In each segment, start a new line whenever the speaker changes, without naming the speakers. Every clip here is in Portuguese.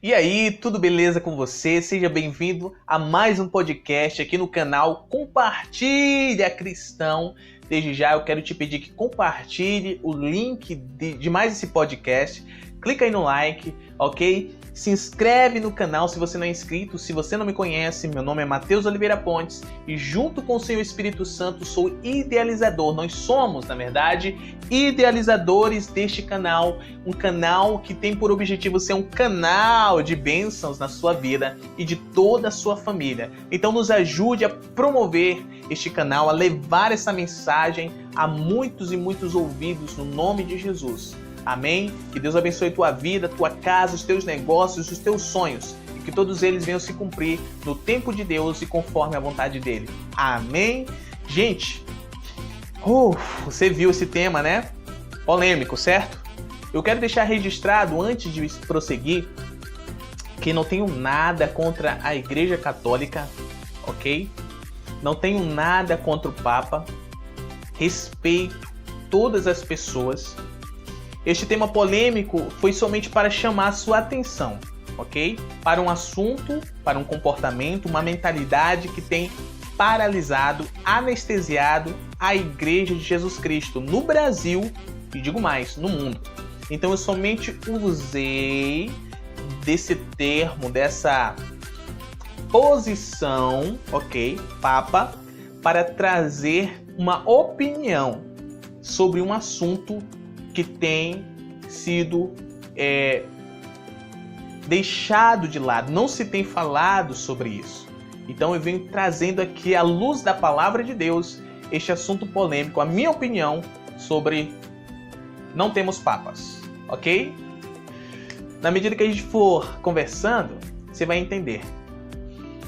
E aí, tudo beleza com você? Seja bem-vindo a mais um podcast aqui no canal Compartilha Cristão. Desde já eu quero te pedir que compartilhe o link de mais esse podcast. Clica aí no like, ok? Se inscreve no canal se você não é inscrito. Se você não me conhece, meu nome é Matheus Oliveira Pontes e junto com o Senhor Espírito Santo sou idealizador. Nós somos, na verdade, idealizadores deste canal. Um canal que tem por objetivo ser um canal de bênçãos na sua vida e de toda a sua família. Então nos ajude a promover este canal, a levar essa mensagem a muitos e muitos ouvidos no nome de Jesus. Amém? Que Deus abençoe tua vida, tua casa, os teus negócios, os teus sonhos. E que todos eles venham se cumprir no tempo de Deus e conforme a vontade dele. Amém? Gente, você viu esse tema, né? Polêmico, certo? Eu quero deixar registrado, antes de prosseguir, que não tenho nada contra a Igreja Católica, ok? Não tenho nada contra o Papa. Respeito todas as pessoas. Este tema polêmico foi somente para chamar a sua atenção, ok? Para um assunto, para um comportamento, uma mentalidade que tem paralisado, anestesiado a Igreja de Jesus Cristo no Brasil e digo mais, no mundo. Então eu somente usei desse termo, dessa posição, ok? Papa, para trazer uma opinião sobre um assunto que tem sido deixado de lado, não se tem falado sobre isso. Então eu venho trazendo aqui, à luz da palavra de Deus, este assunto polêmico, a minha opinião sobre não temos papas, ok? Na medida que a gente for conversando, você vai entender.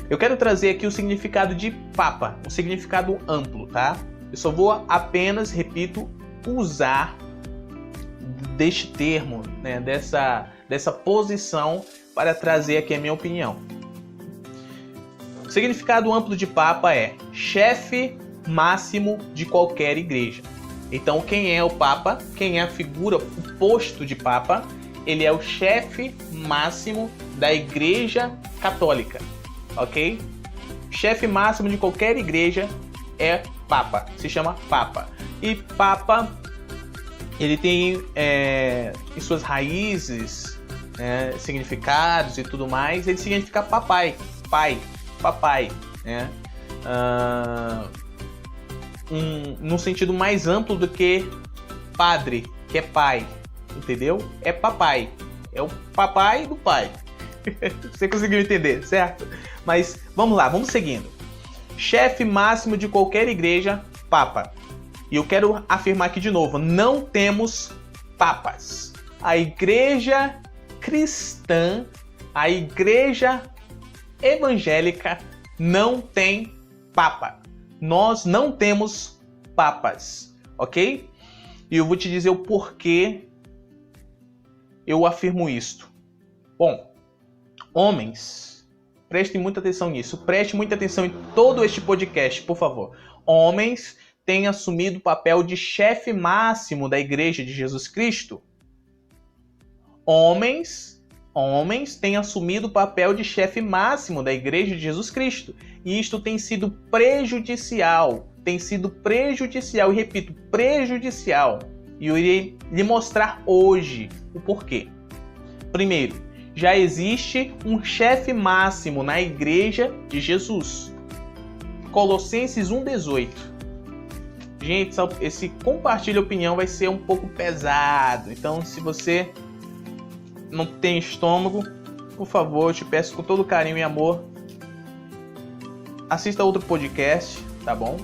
Eu quero trazer aqui o significado de papa, um significado amplo, tá? Eu só vou apenas, repito, usar deste termo, né, dessa posição para trazer aqui a minha opinião. O significado amplo de Papa é chefe máximo de qualquer igreja. Então, quem é o Papa? Quem é a figura, o posto de Papa? Ele é o chefe máximo da Igreja Católica, ok? Chefe máximo de qualquer igreja é Papa, se chama Papa. E Papa, ele tem em suas raízes, significados e tudo mais, ele significa papai, pai, papai, né? Num sentido mais amplo do que padre, que é pai, entendeu? É papai, é o papai do pai. Você conseguiu entender, certo? Mas vamos lá, vamos seguindo. Chefe máximo de qualquer igreja, Papa. E eu quero afirmar aqui de novo, não temos papas. A igreja cristã, a igreja evangélica não tem papa. Nós não temos papas, ok? E eu vou te dizer o porquê eu afirmo isto. Bom, homens, prestem muita atenção nisso. Preste muita atenção em todo este podcast, por favor. Homens têm assumido o papel de chefe máximo da Igreja de Jesus Cristo. Homens têm assumido o papel de chefe máximo da Igreja de Jesus Cristo. E isto tem sido prejudicial. E repito, prejudicial. E eu irei lhe mostrar hoje o porquê. Primeiro, já existe um chefe máximo na Igreja de Jesus. Colossenses 1,18. Gente, esse compartilha opinião vai ser um pouco pesado. Então, se você não tem estômago, por favor, eu te peço com todo carinho e amor, assista outro podcast, tá bom?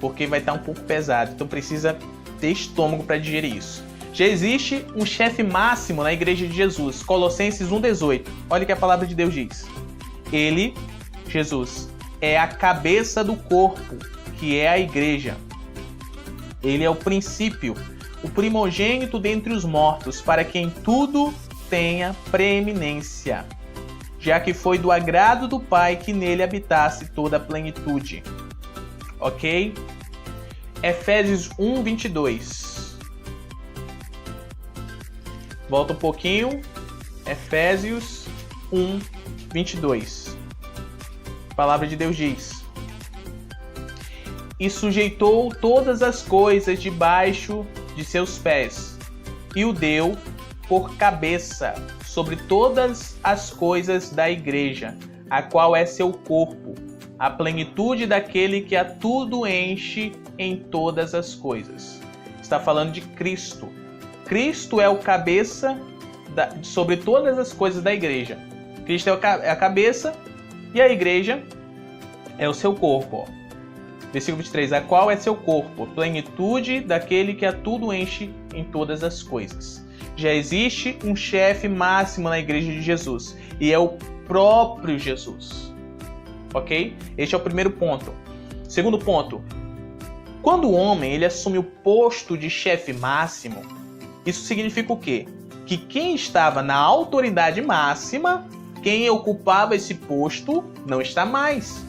Porque vai estar um pouco pesado. Então, precisa ter estômago para digerir isso. Já existe um chefe máximo na Igreja de Jesus. Colossenses 1,18. Olha o que a palavra de Deus diz. Ele, Jesus, é a cabeça do corpo, que é a igreja. Ele é o princípio, o primogênito dentre os mortos, para quem tudo tenha preeminência, já que foi do agrado do Pai que nele habitasse toda a plenitude. Ok? Efésios 1:22. Volta um pouquinho. Efésios 1, 22. A palavra de Deus diz: e sujeitou todas as coisas debaixo de seus pés, e o deu por cabeça sobre todas as coisas da igreja, a qual é seu corpo, a plenitude daquele que a tudo enche em todas as coisas. Está falando de Cristo. Cristo é o cabeça sobre todas as coisas da igreja. Cristo é a cabeça e a igreja é o seu corpo. Versículo 23, a qual é seu corpo, plenitude daquele que a tudo enche em todas as coisas. Já existe um chefe máximo na igreja de Jesus, e é o próprio Jesus. Ok? Este é o primeiro ponto. Segundo ponto, quando o homem ele assume o posto de chefe máximo, isso significa o quê? Que quem estava na autoridade máxima, quem ocupava esse posto, não está mais.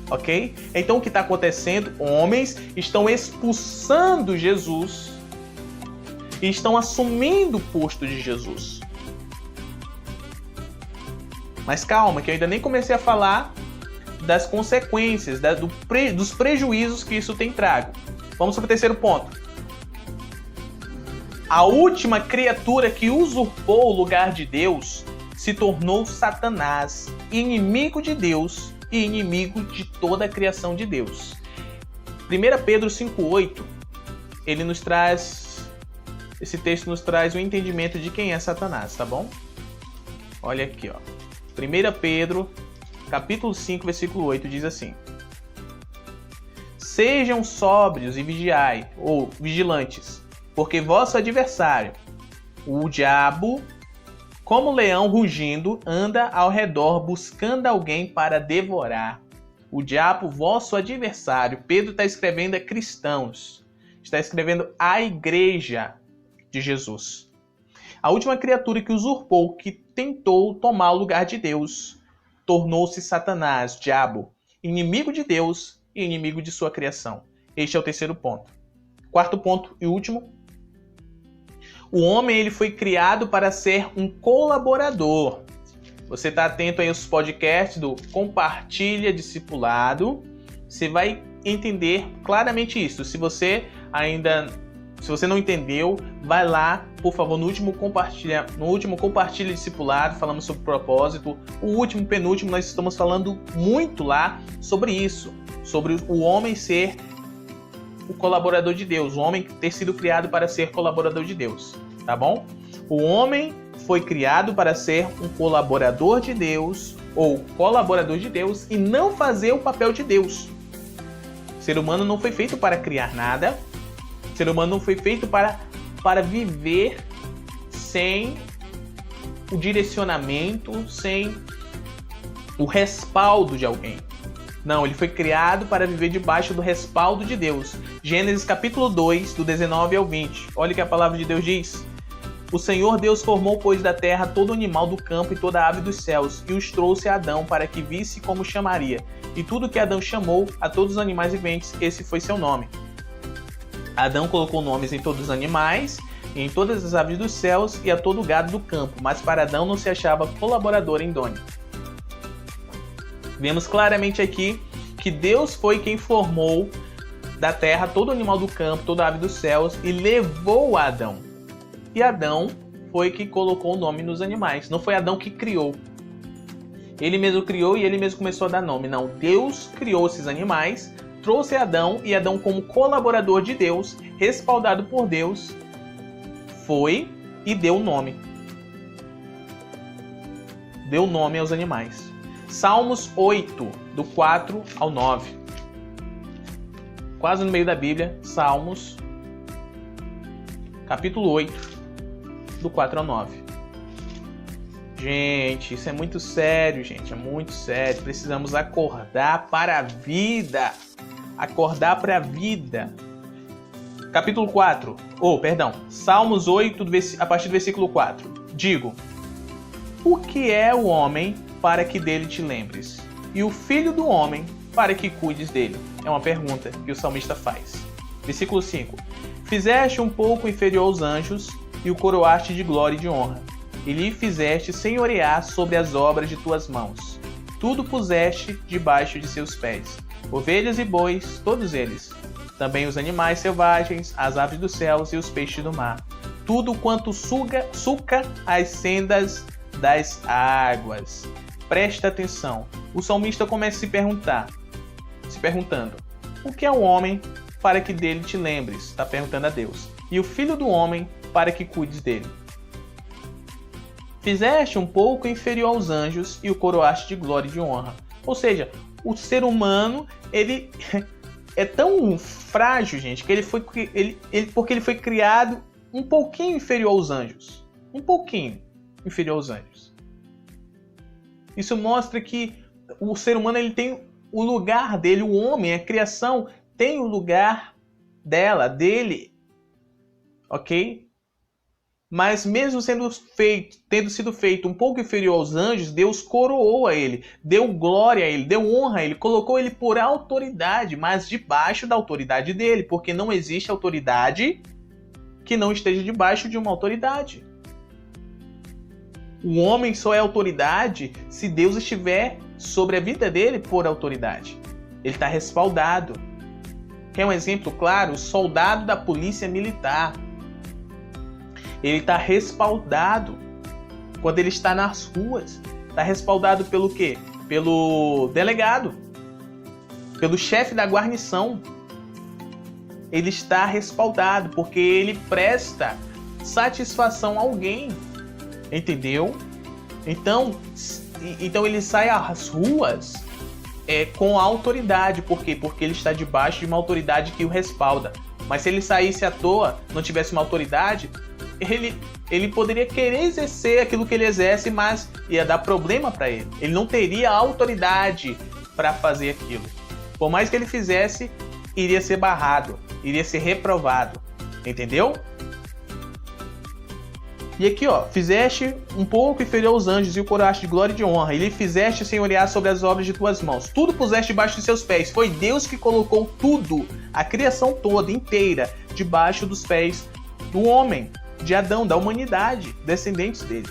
Ok? Então o que está acontecendo? Homens estão expulsando Jesus e estão assumindo o posto de Jesus. Mas calma, que eu ainda nem comecei a falar das consequências, dos prejuízos que isso tem trago. Vamos para o terceiro ponto. A última criatura que usurpou o lugar de Deus se tornou Satanás, inimigo de Deus e inimigo de toda a criação de Deus. 1 Pedro 5,8, esse texto nos traz o entendimento de quem é Satanás, tá bom? Olha aqui, ó. 1 Pedro, capítulo 5, versículo 8, diz assim: sejam sóbrios e vigiai, ou vigilantes, porque vosso adversário, o diabo, como leão rugindo, anda ao redor buscando alguém para devorar. O diabo, vosso adversário. Pedro está escrevendo a cristãos. Está escrevendo à igreja de Jesus. A última criatura que usurpou, que tentou tomar o lugar de Deus, tornou-se Satanás, diabo, inimigo de Deus e inimigo de sua criação. Este é o terceiro ponto. Quarto ponto e último. O homem ele foi criado para ser um colaborador. Você está atento aí aos podcasts do Compartilha Discipulado. Você vai entender claramente isso. Se você não entendeu, vai lá, por favor, no último Compartilha Discipulado, falamos sobre propósito. O último, penúltimo, nós estamos falando muito lá sobre isso. Sobre o homem ser o colaborador de Deus, o homem ter sido criado para ser colaborador de Deus, tá bom? O homem foi criado para ser um colaborador de Deus ou colaborador de Deus e não fazer o papel de Deus. O ser humano não foi feito para criar nada, o ser humano não foi feito para viver sem o direcionamento, sem o respaldo de alguém. Não, ele foi criado para viver debaixo do respaldo de Deus. Gênesis capítulo 2, do 19 ao 20. Olha o que a palavra de Deus diz. O Senhor Deus formou, pois, da terra todo animal do campo e toda ave dos céus, e os trouxe a Adão para que visse como chamaria. E tudo que Adão chamou a todos os animais viventes, esse foi seu nome. Adão colocou nomes em todos os animais, e em todas as aves dos céus e a todo o gado do campo, mas para Adão não se achava colaborador idôneo. Vemos claramente aqui que Deus foi quem formou da terra todo animal do campo, toda ave dos céus e levou a Adão. E Adão foi que colocou o nome nos animais. Não foi Adão que criou. Ele mesmo criou e ele mesmo começou a dar nome. Não, Deus criou esses animais, trouxe Adão e Adão como colaborador de Deus, respaldado por Deus, foi e deu nome. Deu nome aos animais. Salmos 8, do 4 ao 9. Quase no meio da Bíblia, Salmos, capítulo 8, do 4 ao 9. Gente, isso é muito sério, gente, é muito sério. Precisamos acordar para a vida. Acordar para a vida. Capítulo 4, Salmos 8, a partir do versículo 4. Digo, o que é o homem para que dele te lembres, e o filho do homem para que cuides dele? É uma pergunta que o salmista faz. Versículo 5. Fizeste um pouco inferior aos anjos, e o coroaste de glória e de honra. e lhe fizeste senhorear sobre as obras de tuas mãos. Tudo puseste debaixo de seus pés, ovelhas e bois, todos eles. Também os animais selvagens, as aves dos céus e os peixes do mar. Tudo quanto suca as sendas das águas. Presta atenção. O salmista começa se perguntando: o que é o homem para que dele te lembres? Está perguntando a Deus. E o filho do homem para que cuides dele. Fizeste um pouco inferior aos anjos e o coroaste de glória e de honra. Ou seja, o ser humano, ele é tão frágil, gente, que porque ele foi criado um pouquinho inferior aos anjos. Um pouquinho inferior aos anjos. Isso mostra que o ser humano, ele tem o lugar dele, o homem, a criação tem o lugar dele, ok? Mas mesmo tendo sido feito um pouco inferior aos anjos, Deus coroou a ele, deu glória a ele, deu honra a ele, colocou ele por autoridade, mas debaixo da autoridade dele, porque não existe autoridade que não esteja debaixo de uma autoridade. O homem só é autoridade se Deus estiver sobre a vida dele por autoridade. Ele está respaldado. Quer um exemplo claro? O soldado da polícia militar. Ele está respaldado quando ele está nas ruas. Está respaldado pelo quê? Pelo delegado. Pelo chefe da guarnição. Ele está respaldado porque ele presta satisfação a alguém. Entendeu? Então ele sai às ruas com autoridade. Por quê? Porque ele está debaixo de uma autoridade que o respalda. Mas se ele saísse à toa, não tivesse uma autoridade, ele poderia querer exercer aquilo que ele exerce, mas ia dar problema para ele. Ele não teria autoridade para fazer aquilo. Por mais que ele fizesse, iria ser barrado, iria ser reprovado. Entendeu? E aqui, ó, fizeste um pouco inferior aos anjos e o coroaste de glória e de honra, e lhe fizeste senhorear sobre as obras de tuas mãos. Tudo puseste debaixo de seus pés. Foi Deus que colocou tudo, a criação toda, inteira, debaixo dos pés do homem, de Adão, da humanidade, descendentes dele.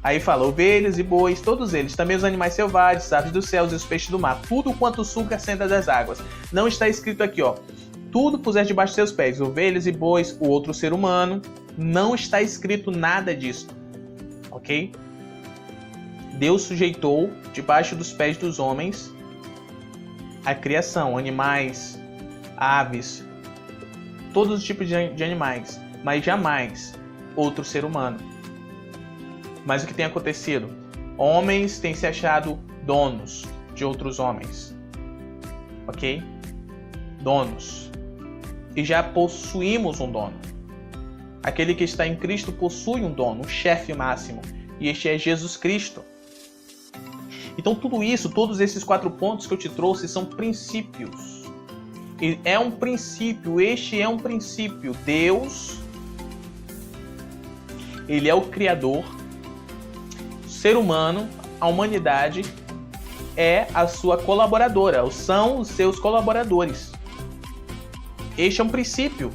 Aí fala, ovelhas e bois, todos eles, também os animais selvagens, aves dos céus e os peixes do mar, tudo quanto suca a senda das águas. Não está escrito aqui, ó, tudo puseste debaixo de seus pés, ovelhas e bois, o outro ser humano. Não está escrito nada disso, ok? Deus sujeitou debaixo dos pés dos homens a criação, animais, aves, todos os tipos de animais, mas jamais outro ser humano. Mas o que tem acontecido? Homens têm se achado donos de outros homens, ok? Donos. E já possuímos um dono. Aquele que está em Cristo possui um dono, um chefe máximo. E este é Jesus Cristo. Então tudo isso, todos esses 4 pontos que eu te trouxe são princípios. E é um princípio, este é um princípio. Deus, Ele é o Criador. O ser humano, a humanidade, é a sua colaboradora. São os seus colaboradores. Este é um princípio.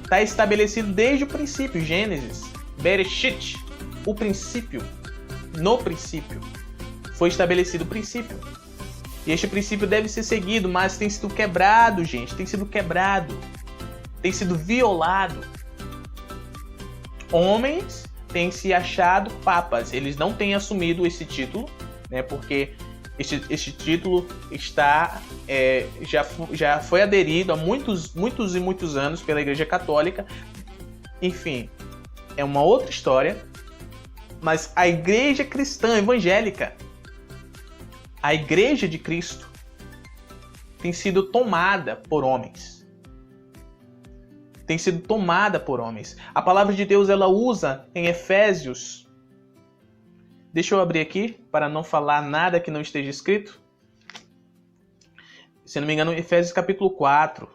Está estabelecido desde o princípio, Gênesis, Bereshit, o princípio, no princípio, foi estabelecido o princípio. E este princípio deve ser seguido, mas tem sido quebrado, gente, tem sido quebrado, tem sido violado. Homens têm se achado papas, eles não têm assumido esse título, né, porque este título está, já foi aderido há muitos anos pela Igreja Católica. Enfim, é uma outra história. Mas a Igreja Cristã Evangélica, a Igreja de Cristo, tem sido tomada por homens. Tem sido tomada por homens. A palavra de Deus, ela usa em Efésios. Deixa eu abrir aqui, para não falar nada que não esteja escrito. Se não me engano, Efésios capítulo 4.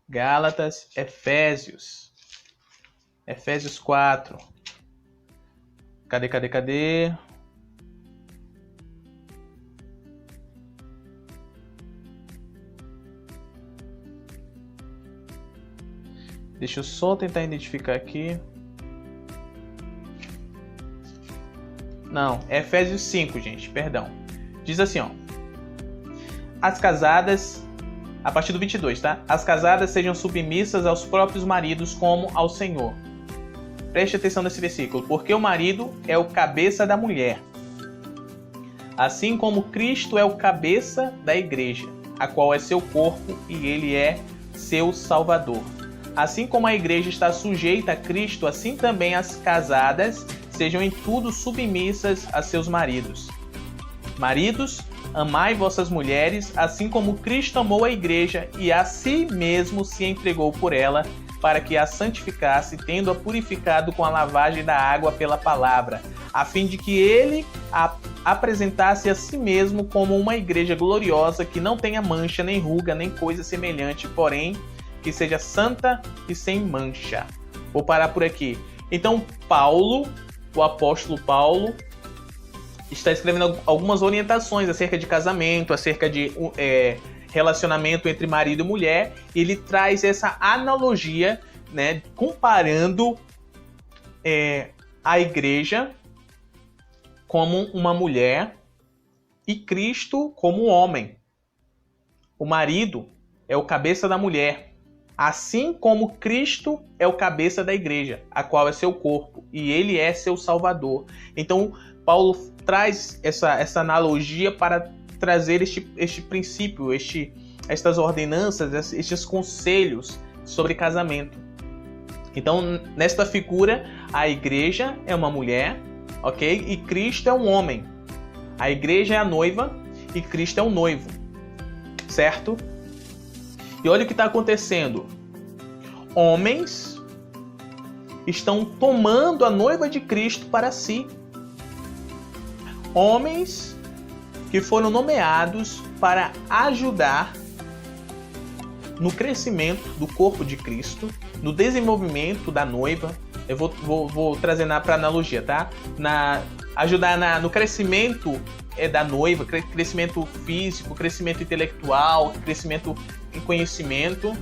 Gálatas, Efésios. Efésios 4. Cadê? Deixa eu só tentar identificar aqui. Não, é Efésios 5, gente, perdão. Diz assim, ó. As casadas, a partir do 22, tá? As casadas sejam submissas aos próprios maridos como ao Senhor. Preste atenção nesse versículo. Porque o marido é o cabeça da mulher, assim como Cristo é o cabeça da igreja, a qual é seu corpo e ele é seu Salvador. Assim como a igreja está sujeita a Cristo, assim também as casadas sejam em tudo submissas a seus maridos. Maridos, amai vossas mulheres, assim como Cristo amou a igreja e a si mesmo se entregou por ela, para que a santificasse, tendo-a purificado com a lavagem da água pela palavra, a fim de que ele a apresentasse a si mesmo como uma igreja gloriosa, que não tenha mancha, nem ruga, nem coisa semelhante, porém, que seja santa e sem mancha. Vou parar por aqui. Então, Paulo, o apóstolo Paulo, está escrevendo algumas orientações acerca de casamento, acerca de relacionamento entre marido e mulher. Ele traz essa analogia, né, comparando a igreja como uma mulher e Cristo como um homem. O marido é o cabeça da mulher, assim como Cristo é o cabeça da igreja, a qual é seu corpo, e ele é seu Salvador. Então, Paulo traz essa analogia para trazer este princípio, estas ordenanças, estes conselhos sobre casamento. Então, nesta figura, a igreja é uma mulher, ok? E Cristo é um homem. A igreja é a noiva e Cristo é o noivo, certo? E olha o que está acontecendo. Homens estão tomando a noiva de Cristo para si. Homens que foram nomeados para ajudar no crescimento do corpo de Cristo, no desenvolvimento da noiva. Eu vou trazer para analogia, tá? Ajudar no crescimento da noiva, crescimento físico, crescimento intelectual, crescimento em conhecimento,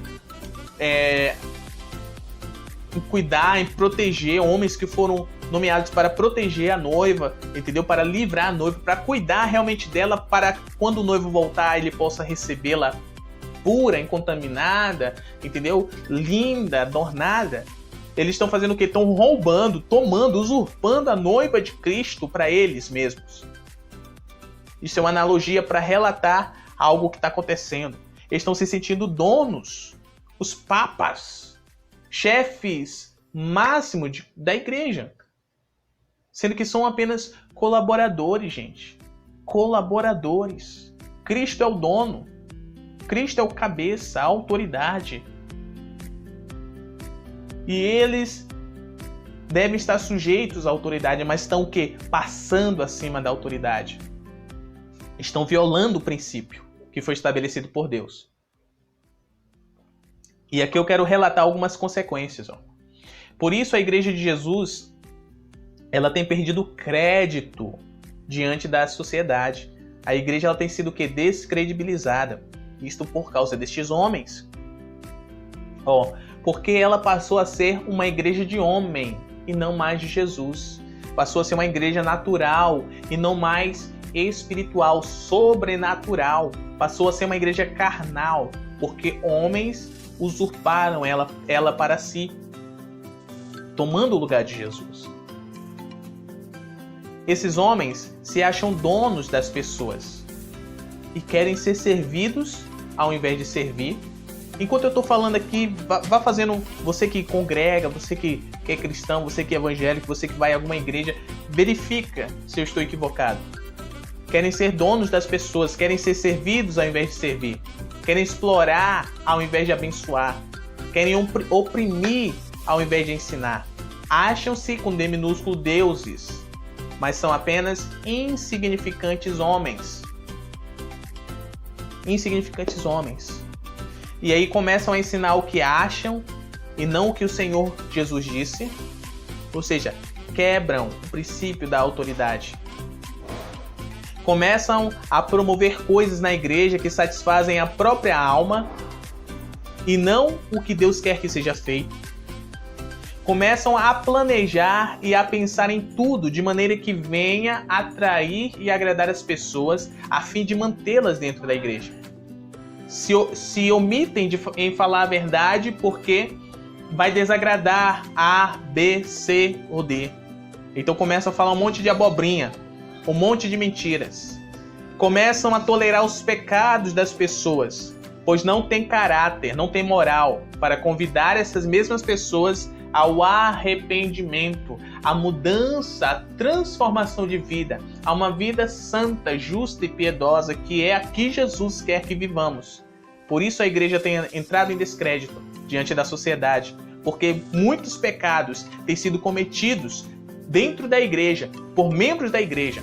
em cuidar, em proteger, homens que foram nomeados para proteger a noiva, entendeu? Para livrar a noiva, para cuidar realmente dela, para quando o noivo voltar ele possa recebê-la pura, incontaminada, entendeu? Linda, adornada. Eles estão fazendo o quê? Estão roubando, tomando, usurpando a noiva de Cristo para eles mesmos. Isso é uma analogia para relatar algo que está acontecendo. Eles estão se sentindo donos, os papas, chefes máximos da igreja. Sendo que são apenas colaboradores, gente. Colaboradores. Cristo é o dono. Cristo é o cabeça, a autoridade. E eles devem estar sujeitos à autoridade, mas estão o quê? Passando acima da autoridade. Estão violando o princípio que foi estabelecido por Deus. E aqui eu quero relatar algumas consequências. Por isso a Igreja de Jesus, ela tem perdido crédito diante da sociedade. A igreja ela tem sido o quê? Descredibilizada. Isto por causa destes homens. Porque ela passou a ser uma igreja de homem e não mais de Jesus. Passou a ser uma igreja natural e não mais espiritual, sobrenatural. Passou a ser uma igreja carnal, porque homens usurparam ela para si, tomando o lugar de Jesus. Esses homens se acham donos das pessoas e querem ser servidos ao invés de servir. Enquanto eu estou falando aqui, vá fazendo, você que congrega, você que é cristão, você que é evangélico, você que vai a alguma igreja, verifica se eu estou equivocado. Querem ser donos das pessoas, querem ser servidos ao invés de servir. Querem explorar ao invés de abençoar. Querem oprimir ao invés de ensinar. Acham-se, com D minúsculo, deuses, mas são apenas insignificantes homens. Insignificantes homens. E aí começam a ensinar o que acham e não o que o Senhor Jesus disse. Ou seja, quebram o princípio da autoridade. Começam a promover coisas na igreja que satisfazem a própria alma e não o que Deus quer que seja feito. começam a planejar e a pensar em tudo de maneira que venha atrair e agradar as pessoas a fim de mantê-las dentro da igreja. Se omitem em falar a verdade porque vai desagradar A, B, C ou D. Então começam a falar um monte de abobrinha, um monte de mentiras. Começam a tolerar os pecados das pessoas, pois não tem caráter, não tem moral para convidar essas mesmas pessoas ao arrependimento, à mudança, à transformação de vida, a uma vida santa, justa e piedosa, que é a que Jesus quer que vivamos. Por isso a igreja tem entrado em descrédito diante da sociedade, porque muitos pecados têm sido cometidos dentro da igreja, por membros da igreja,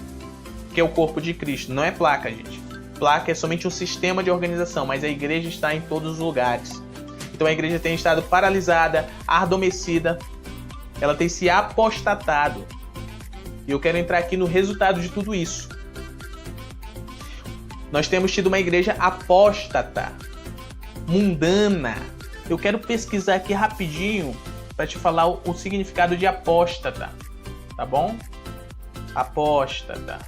que é o corpo de Cristo. Não é placa, gente. Placa é somente um sistema de organização, mas a igreja está em todos os lugares. Então a igreja tem estado paralisada, adormecida, ela tem se apostatado. E eu quero entrar aqui no resultado de tudo isso. Nós temos tido uma igreja apóstata, mundana. Eu quero pesquisar aqui rapidinho para te falar o significado de apóstata, tá bom? Apóstata.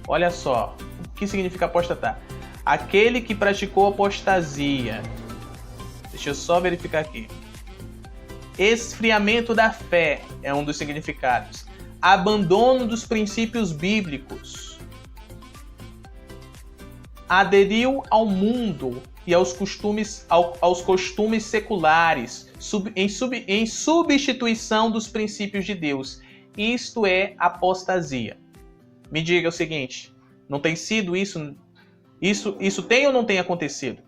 Olha só, o que significa apostatar? Aquele que praticou apostasia. Deixa eu só verificar aqui. Esfriamento da fé é um dos significados. Abandono dos princípios bíblicos. Aderiu ao mundo e aos costumes seculares, em substituição dos princípios de Deus. Isto é apostasia. Me diga o seguinte, não tem sido isso? Isso tem ou não tem acontecido?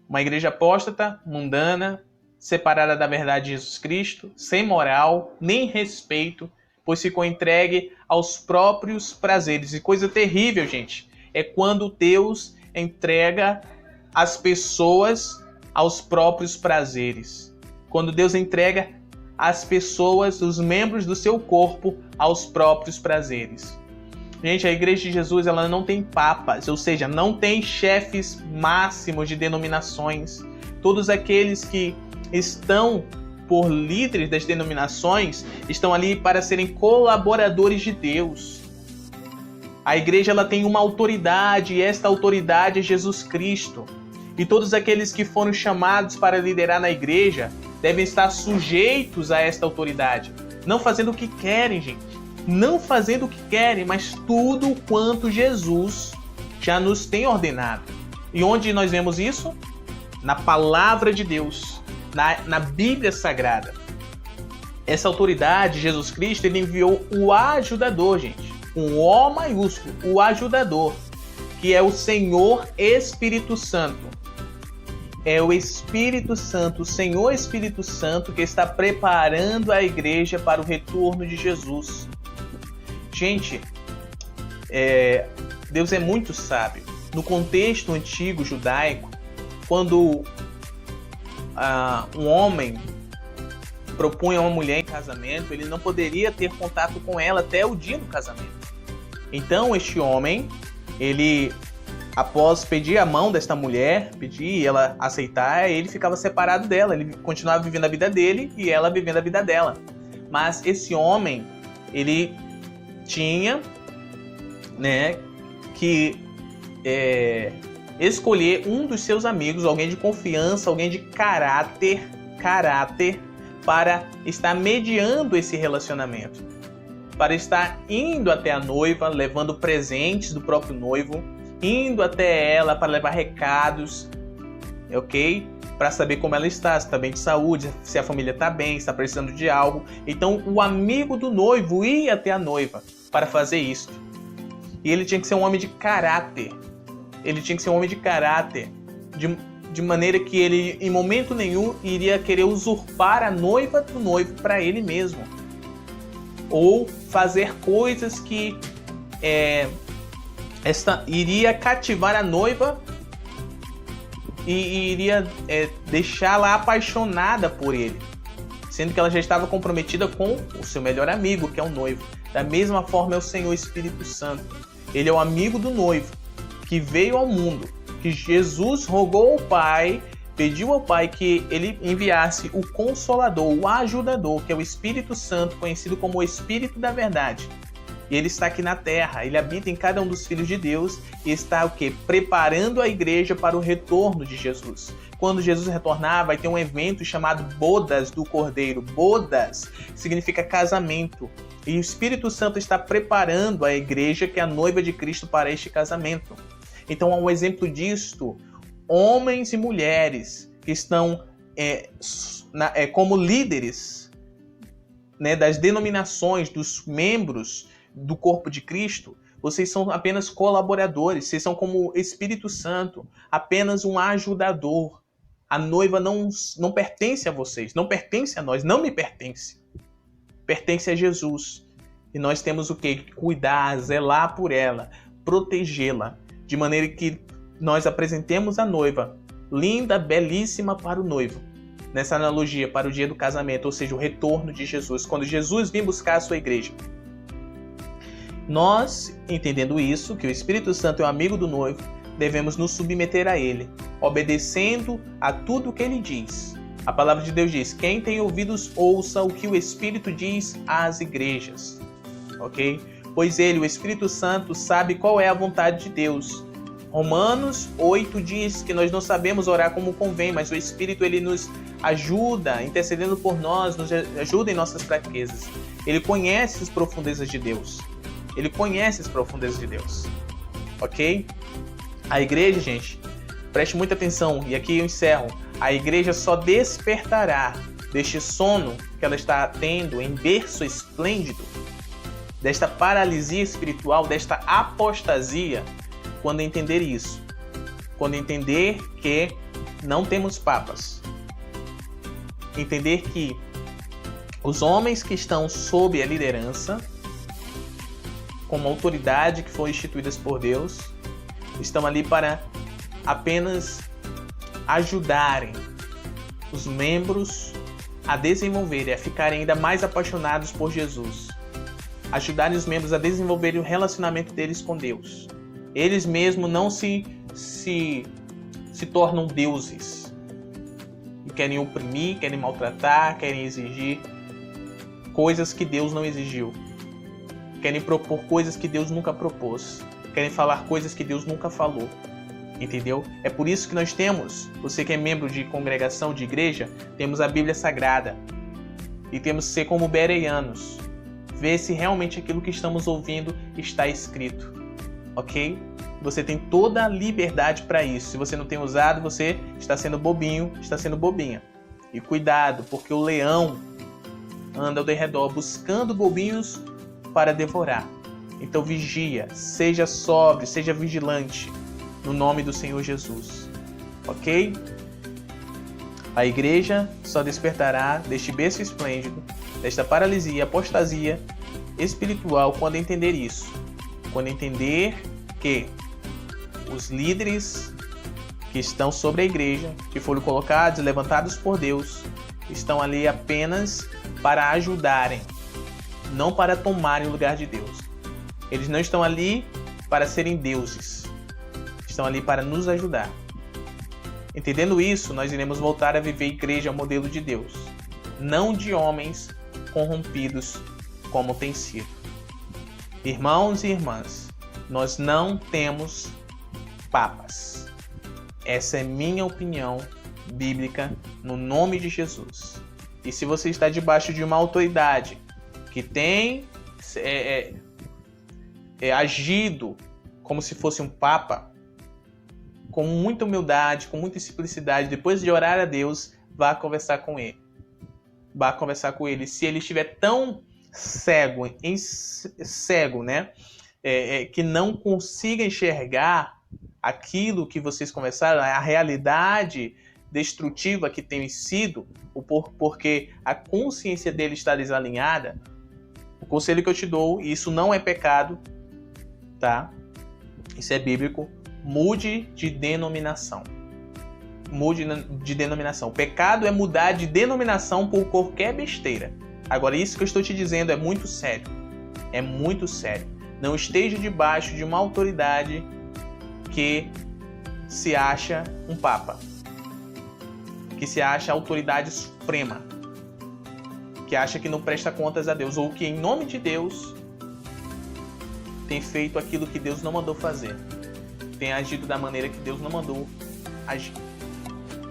Uma igreja apóstata, mundana, separada da verdade de Jesus Cristo, sem moral, nem respeito, pois ficou entregue aos próprios prazeres. E coisa terrível, gente, é quando Deus entrega as pessoas aos próprios prazeres. Quando Deus entrega as pessoas, os membros do seu corpo, aos próprios prazeres. Gente, a Igreja de Jesus ela não tem papas, ou seja, não tem chefes máximos de denominações. Todos aqueles que estão por líderes das denominações estão ali para serem colaboradores de Deus. A igreja ela tem uma autoridade e esta autoridade é Jesus Cristo. E todos aqueles que foram chamados para liderar na igreja devem estar sujeitos a esta autoridade. Não fazendo o que querem, gente. Não fazendo o que querem, mas tudo quanto Jesus já nos tem ordenado. E onde nós vemos isso? Na palavra de Deus, na Bíblia Sagrada. Essa autoridade, Jesus Cristo, ele enviou o ajudador, gente. Com O maiúsculo, o ajudador, que é o Senhor Espírito Santo. É o Espírito Santo, o Senhor Espírito Santo, que está preparando a igreja para o retorno de Jesus. Gente, Deus é muito sábio. No contexto antigo judaico, quando um homem propunha uma mulher em casamento, ele não poderia ter contato com ela até o dia do casamento. Então, este homem, ele, após pedir a mão desta mulher, pedir ela aceitar, ele ficava separado dela. Ele continuava vivendo a vida dele e ela vivendo a vida dela. Mas esse homem, ele tinha, que escolher um dos seus amigos, alguém de confiança, alguém de caráter, para estar mediando esse relacionamento, para estar indo até a noiva, levando presentes do próprio noivo, indo até ela para levar recados, ok? Para saber como ela está, se está bem de saúde, se a família está bem, se está precisando de algo. Então, o amigo do noivo ia até a noiva para fazer isso. E ele tinha que ser um homem de caráter. Ele tinha que ser um homem de caráter, de maneira que ele, em momento nenhum, iria querer usurpar a noiva do noivo para ele mesmo. Ou fazer coisas que iria cativar a noiva e iria deixá-la apaixonada por ele, sendo que ela já estava comprometida com o seu melhor amigo, que é o noivo. Da mesma forma é o Senhor Espírito Santo. Ele é o amigo do noivo, que veio ao mundo, que Jesus rogou ao Pai, pediu ao Pai que ele enviasse o Consolador, o Ajudador, que é o Espírito Santo, conhecido como o Espírito da Verdade. E ele está aqui na Terra, ele habita em cada um dos filhos de Deus e está o quê? Preparando a igreja para o retorno de Jesus. Quando Jesus retornar, vai ter um evento chamado Bodas do Cordeiro. Bodas significa casamento. E o Espírito Santo está preparando a igreja, que é a noiva de Cristo, para este casamento. Então, há um exemplo disto, homens e mulheres que estão como líderes, né, das denominações, dos membros do corpo de Cristo. Vocês são apenas colaboradores, vocês são como o Espírito Santo, apenas um ajudador. A noiva não pertence a vocês, não pertence a nós, não me pertence. Pertence a Jesus. E nós temos o quê? Cuidar, zelar por ela, protegê-la, de maneira que nós apresentemos a noiva linda, belíssima para o noivo. Nessa analogia, para o dia do casamento, ou seja, o retorno de Jesus, quando Jesus vir buscar a sua igreja. Nós, entendendo isso, que o Espírito Santo é o amigo do noivo, devemos nos submeter a ele, obedecendo a tudo o que ele diz. A palavra de Deus diz: quem tem ouvidos, ouça o que o Espírito diz às igrejas. Ok? Pois ele, o Espírito Santo, sabe qual é a vontade de Deus. Romanos 8 diz que nós não sabemos orar como convém, mas o Espírito ele nos ajuda, intercedendo por nós, nos ajuda em nossas fraquezas. Ele conhece as profundezas de Deus. Ele conhece as profundezas de Deus. Ok? A igreja, gente, preste muita atenção, e aqui eu encerro. A igreja só despertará deste sono que ela está tendo em berço esplêndido, desta paralisia espiritual, desta apostasia, quando entender isso. Quando entender que não temos papas. Entender que os homens que estão sob a liderança, como autoridade que foi instituídas por Deus, estão ali para apenas ajudarem os membros a desenvolverem, a ficarem ainda mais apaixonados por Jesus. Ajudarem os membros a desenvolverem o relacionamento deles com Deus. Eles mesmos não se tornam deuses. E querem oprimir, querem maltratar, querem exigir coisas que Deus não exigiu. Querem propor coisas que Deus nunca propôs. Querem falar coisas que Deus nunca falou. Entendeu? É por isso que nós temos, você que é membro de congregação, de igreja, temos a Bíblia Sagrada. E temos que ser como bereanos. Ver se realmente aquilo que estamos ouvindo está escrito. Ok? Você tem toda a liberdade para isso. Se você não tem usado, você está sendo bobinho, está sendo bobinha. E cuidado, porque o leão anda ao redor buscando bobinhos para devorar. Então vigia, seja sóbrio, seja vigilante, no nome do Senhor Jesus. Ok? A igreja só despertará deste berço esplêndido, desta paralisia e apostasia espiritual quando entender isso. Quando entender que os líderes que estão sobre a igreja, que foram colocados e levantados por Deus, estão ali apenas para ajudarem, não para tomarem o lugar de Deus. Eles não estão ali para serem deuses. Estão ali para nos ajudar. Entendendo isso, nós iremos voltar a viver a igreja ao modelo de Deus, não de homens corrompidos como tem sido. Irmãos e irmãs, nós não temos papas. Essa é minha opinião bíblica no nome de Jesus. E se você está debaixo de uma autoridade que tem agido como se fosse um papa, com muita humildade, com muita simplicidade, depois de orar a Deus, vá conversar com ele. Vá conversar com ele. Se ele estiver tão cego, né? Que não consiga enxergar aquilo que vocês conversaram, a realidade destrutiva que tem sido, porque a consciência dele está desalinhada, o conselho que eu te dou, e isso não é pecado, tá? Isso é bíblico. Mude de denominação. Mude de denominação. O pecado é mudar de denominação por qualquer besteira. Agora, isso que eu estou te dizendo é muito sério. É muito sério. Não esteja debaixo de uma autoridade que se acha um papa. que se acha autoridade suprema, que acha que não presta contas a Deus, ou que em nome de Deus tem feito aquilo que Deus não mandou fazer, tem agido da maneira que Deus não mandou agir.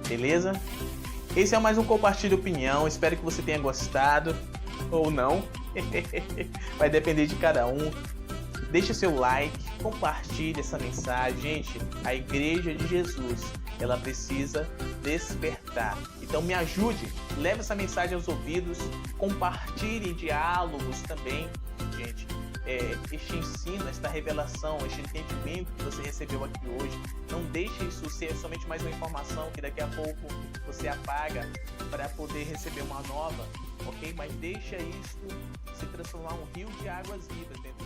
Beleza? Esse é mais um Compartilha Opinião, espero que você tenha gostado, ou não, vai depender de cada um. Deixa seu like, compartilhe essa mensagem. Gente, a Igreja de Jesus, ela precisa despertar. Então me ajude, leve essa mensagem aos ouvidos, compartilhe diálogos também, gente. Este ensino, esta revelação, este entendimento que você recebeu aqui hoje, não deixe isso ser somente mais uma informação que daqui a pouco você apaga para poder receber uma nova, ok? Mas deixa isso se transformar um rio de águas vivas dentro